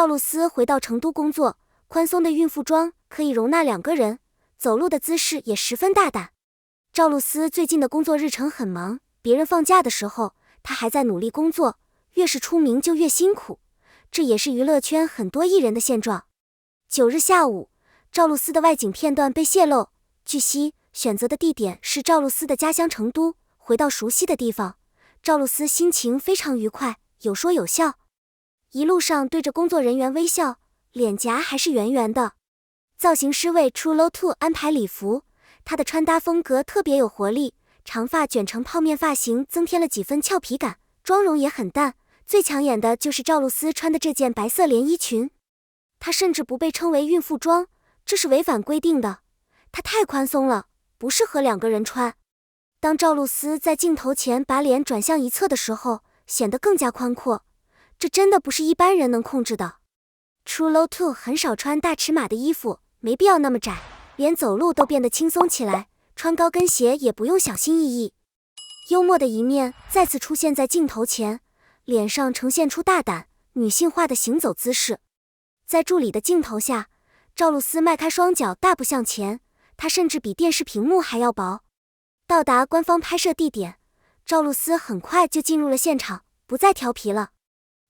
赵露思回到成都工作，宽松的孕妇装可以容纳2个人，走路的姿势也十分大胆。赵露思最近的工作日程很忙，别人放假的时候，她还在努力工作，越是出名就越辛苦，这也是娱乐圈很多艺人的现状。9日下午，赵露思的外景片段被泄露，据悉，选择的地点是赵露思的家乡成都。回到熟悉的地方，赵露思心情非常愉快，有说有笑，一路上对着工作人员微笑，脸颊还是圆圆的。造型师为 True Low 2安排礼服，她的穿搭风格特别有活力，长发卷成泡面发型增添了几分俏皮感，妆容也很淡。最抢眼的就是赵露思穿的这件白色连衣裙，她甚至不被称为孕妇装，这是违反规定的，她太宽松了，不适合2个人穿。当赵露思在镜头前把脸转向一侧的时候，显得更加宽阔，这真的不是一般人能控制的。True Low 2很少穿大尺码的衣服，没必要那么窄，连走路都变得轻松起来，穿高跟鞋也不用小心翼翼。幽默的一面再次出现在镜头前，脸上呈现出大胆、女性化的行走姿势。在助理的镜头下，赵露思迈开双脚大步向前，她甚至比电视屏幕还要薄。到达官方拍摄地点，赵露思很快就进入了现场，不再调皮了。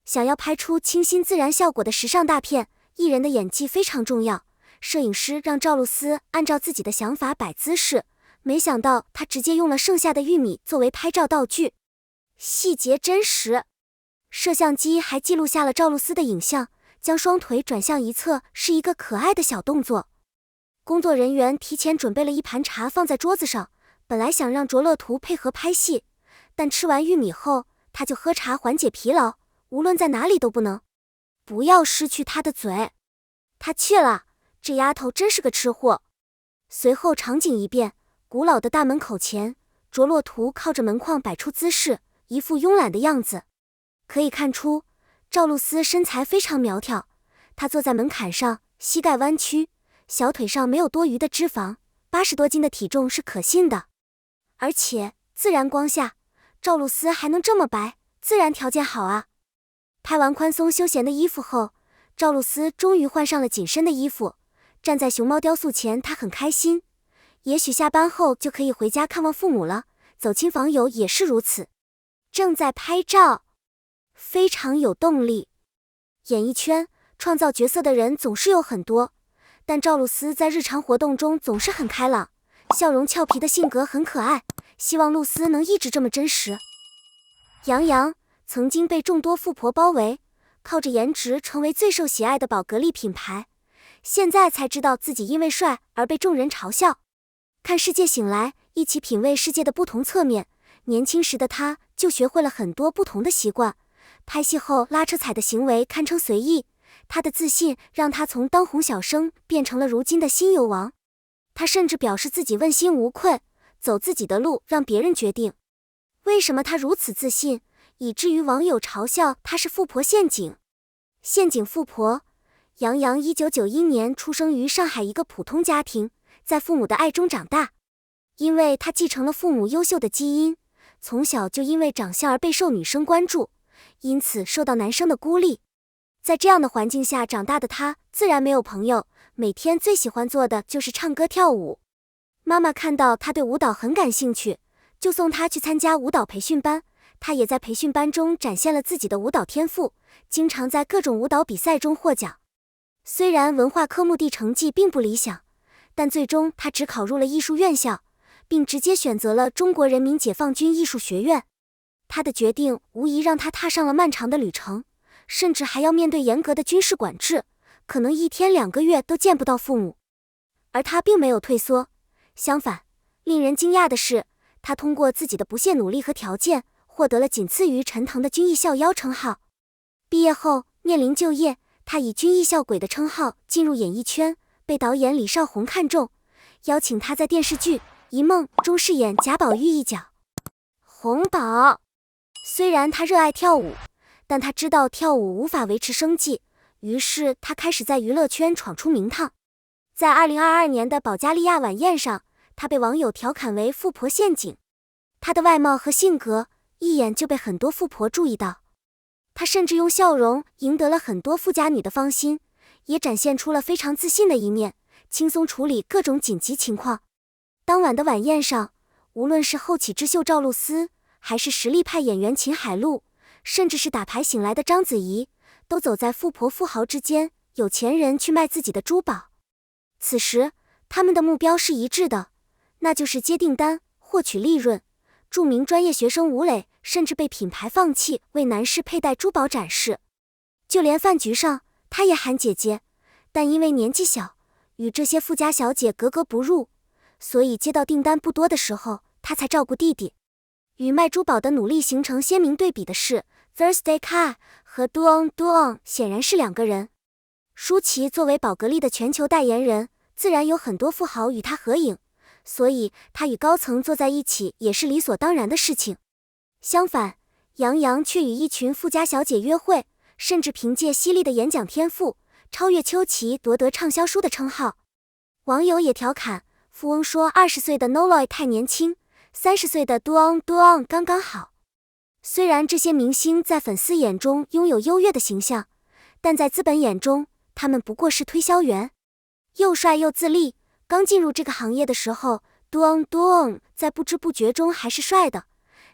想要拍出清新自然效果的时尚大片，艺人的演技非常重要。摄影师让赵露思按照自己的想法摆姿势，没想到她直接用了剩下的玉米作为拍照道具，细节真实。摄像机还记录下了赵露思的影像，将双腿转向一侧是一个可爱的小动作。工作人员提前准备了一盘茶放在桌子上，本来想让卓乐图配合拍戏，但吃完玉米后，他就喝茶缓解疲劳，无论在哪里都不要失去他的嘴。他去了，这丫头真是个吃货。随后场景一变，古老的大门口前，卓洛图靠着门框摆出姿势，一副慵懒的样子。可以看出，赵露思身材非常苗条，她坐在门槛上，膝盖弯曲，小腿上没有多余的脂肪，80多斤的体重是可信的。而且自然光下，赵露思还能这么白，自然条件好啊。拍完宽松休闲的衣服后，赵露思终于换上了紧身的衣服，站在熊猫雕塑前，她很开心。也许下班后就可以回家看望父母了，走亲访友也是如此。正在拍照，非常有动力。演艺圈创造角色的人总是有很多，但赵露思在日常活动中总是很开朗，笑容俏皮的性格很可爱，希望露思能一直这么真实。杨洋曾经被众多富婆包围，靠着颜值成为最受喜爱的宝格丽品牌，现在才知道自己因为帅而被众人嘲笑。看世界醒来，一起品味世界的不同侧面，年轻时的他就学会了很多不同的习惯，拍戏后拉车踩的行为堪称随意，他的自信让他从当红小生变成了如今的新油王。他甚至表示自己问心无愧，走自己的路让别人决定。为什么他如此自信，以至于网友嘲笑他是富婆陷阱？陷阱富婆。杨洋1991年出生于上海一个普通家庭，在父母的爱中长大。因为他继承了父母优秀的基因，从小就因为长相而备受女生关注，因此受到男生的孤立。在这样的环境下长大的他，自然没有朋友，每天最喜欢做的就是唱歌跳舞。妈妈看到他对舞蹈很感兴趣，就送他去参加舞蹈培训班，他也在培训班中展现了自己的舞蹈天赋，经常在各种舞蹈比赛中获奖。虽然文化科目地成绩并不理想，但最终他只考入了艺术院校，并直接选择了中国人民解放军艺术学院。他的决定无疑让他踏上了漫长的旅程，甚至还要面对严格的军事管制，可能1天2个月都见不到父母。而他并没有退缩，相反，令人惊讶的是，他通过自己的不懈努力和条件，获得了仅次于陈腾的军艺校妖称号。毕业后面临就业，他以军艺校鬼的称号进入演艺圈，被导演李少红看中，邀请他在电视剧《一梦》中饰演贾宝玉一角。红宝。虽然他热爱跳舞，但他知道跳舞无法维持生计，于是他开始在娱乐圈闯出名堂。在2022年的保加利亚晚宴上，他被网友调侃为富婆陷阱。他的外貌和性格一眼就被很多富婆注意到。她甚至用笑容赢得了很多富家女的芳心，也展现出了非常自信的一面，轻松处理各种紧急情况。当晚的晚宴上，无论是后起之秀赵露思，还是实力派演员秦海璐，甚至是打牌醒来的章子怡，都走在富婆富豪之间，有钱人去卖自己的珠宝。此时他们的目标是一致的，那就是接订单，获取利润。著名专业学生吴磊甚至被品牌放弃为男士佩戴珠宝展示，就连饭局上他也喊姐姐，但因为年纪小，与这些富家小姐格格不入，所以接到订单不多的时候，他才照顾弟弟。与卖珠宝的努力形成鲜明对比的是 Thursday Car 和 Duong Duong 显然是两个人。舒淇作为宝格丽的全球代言人，自然有很多富豪与她合影，所以她与高层坐在一起也是理所当然的事情。相反，杨洋却与一群富家小姐约会，甚至凭借犀利的演讲天赋，超越邱琪夺得畅销书的称号。网友也调侃，富翁说20岁的 Noloy 太年轻，30岁的 Duong Duong 刚刚好。虽然这些明星在粉丝眼中拥有优越的形象，但在资本眼中，他们不过是推销员。又帅又自立，刚进入这个行业的时候 Duong Duong 在不知不觉中还是帅的，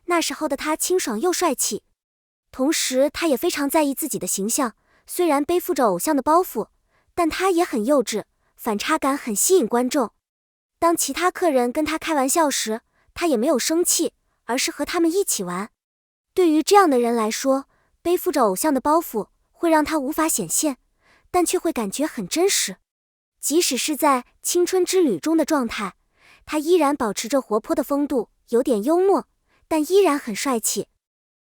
那时候的他清爽又帅气。同时他也非常在意自己的形象，虽然背负着偶像的包袱，但他也很幼稚，反差感很吸引观众。当其他客人跟他开玩笑时，他也没有生气，而是和他们一起玩。对于这样的人来说，背负着偶像的包袱会让他无法显现，但却会感觉很真实。即使是在青春之旅中的状态，他依然保持着活泼的风度，有点幽默，但依然很帅气。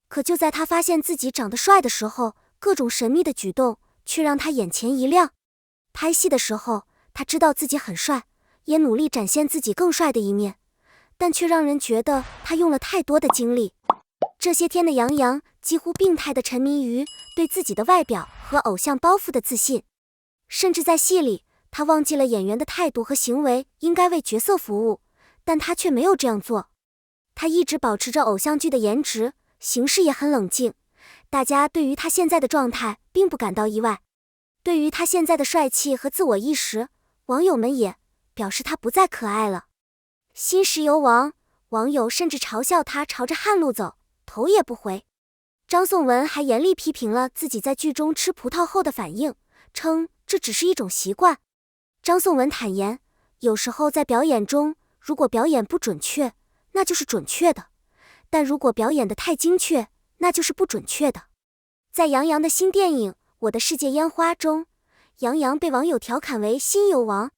可就在他发现自己长得帅的时候，各种神秘的举动却让他眼前一亮。拍戏的时候，他知道自己很帅，也努力展现自己更帅的一面，但却让人觉得他用了太多的精力。这些天的杨洋几乎病态地沉迷于对自己的外表和偶像包袱的自信，甚至在戏里，他忘记了演员的态度和行为应该为角色服务，但他却没有这样做。他一直保持着偶像剧的颜值，行事也很冷静，大家对于他现在的状态并不感到意外。对于他现在的帅气和自我意识，网友们也表示他不再可爱了。新石油王，网友甚至嘲笑他朝着汉路走，头也不回。张颂文还严厉批评了自己在剧中吃葡萄后的反应，称这只是一种习惯。张颂文坦言，有时候在表演中，如果表演不准确，那就是准确的，但如果表演得太精确，那就是不准确的。在杨洋的新电影《我的世界烟花》中，杨洋被网友调侃为新油王。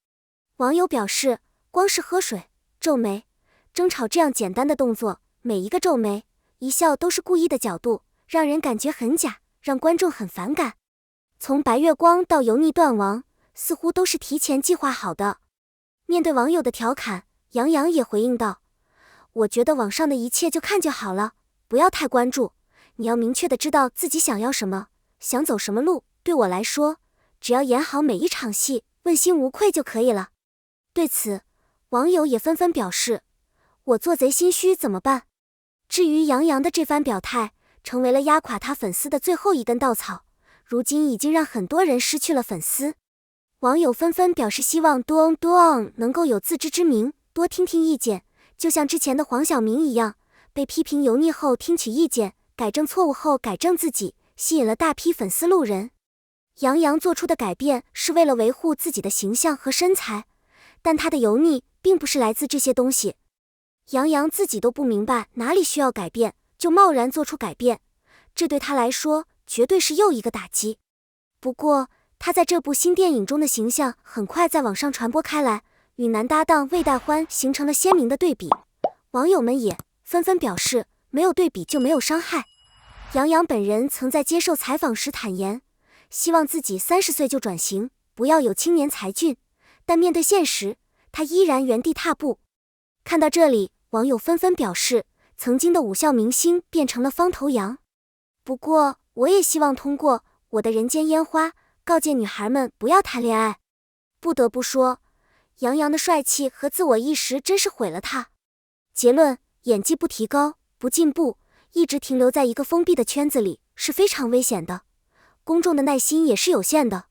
网友表示，光是喝水、皱眉、争吵这样简单的动作，每一个皱眉、一笑都是故意的角度，让人感觉很假，让观众很反感。从白月光到油腻断王，似乎都是提前计划好的。面对网友的调侃，杨洋也回应道，我觉得网上的一切就看就好了，不要太关注，你要明确的知道自己想要什么，想走什么路，对我来说，只要演好每一场戏，问心无愧就可以了。对此，网友也纷纷表示，我做贼心虚怎么办？至于杨洋的这番表态，成为了压垮他粉丝的最后一根稻草，如今已经让很多人失去了粉丝。网友纷纷表示希望 Duong Duong 能够有自知之明，多听听意见，就像之前的黄晓明一样，被批评油腻后听取意见，改正错误后改正自己，吸引了大批粉丝路人。杨洋做出的改变是为了维护自己的形象和身材，但他的油腻并不是来自这些东西。杨洋自己都不明白哪里需要改变，就贸然做出改变，这对他来说绝对是又一个打击。不过他在这部新电影中的形象很快在网上传播开来，与男搭档魏大欢形成了鲜明的对比。网友们也纷纷表示，没有对比就没有伤害。杨洋本人曾在接受采访时坦言，希望自己30岁就转型，不要有青年才俊，但面对现实，他依然原地踏步。看到这里，网友纷纷表示，曾经的武校明星变成了方头羊。不过，我也希望通过我的人间烟花，告诫女孩们不要谈恋爱。不得不说，杨洋的帅气和自我意识真是毁了他。结论，演技不提高，不进步，一直停留在一个封闭的圈子里，是非常危险的，公众的耐心也是有限的，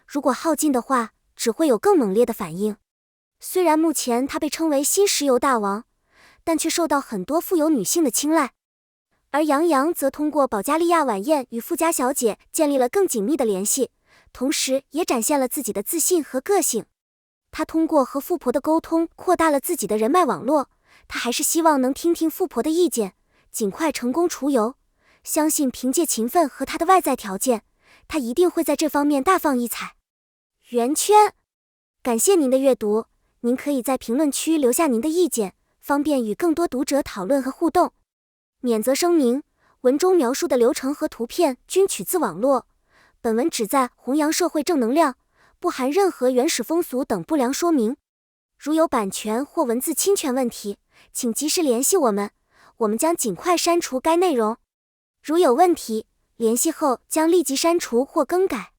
如果耗尽的话，只会有更猛烈的反应。虽然目前他被称为新石油大王，但却受到很多富有女性的青睐。而杨洋则通过保加利亚晚宴与富家小姐建立了更紧密的联系，同时也展现了自己的自信和个性。他通过和富婆的沟通扩大了自己的人脉网络，他还是希望能听听富婆的意见，尽快成功出游。相信凭借勤奋和他的外在条件，他一定会在这方面大放异彩。圆圈，感谢您的阅读，您可以在评论区留下您的意见，方便与更多读者讨论和互动。免责声明：文中描述的流程和图片均取自网络，本文旨在弘扬社会正能量，不含任何原始风俗等不良说明。如有版权或文字侵权问题，请及时联系我们，我们将尽快删除该内容。如有问题，联系后将立即删除或更改。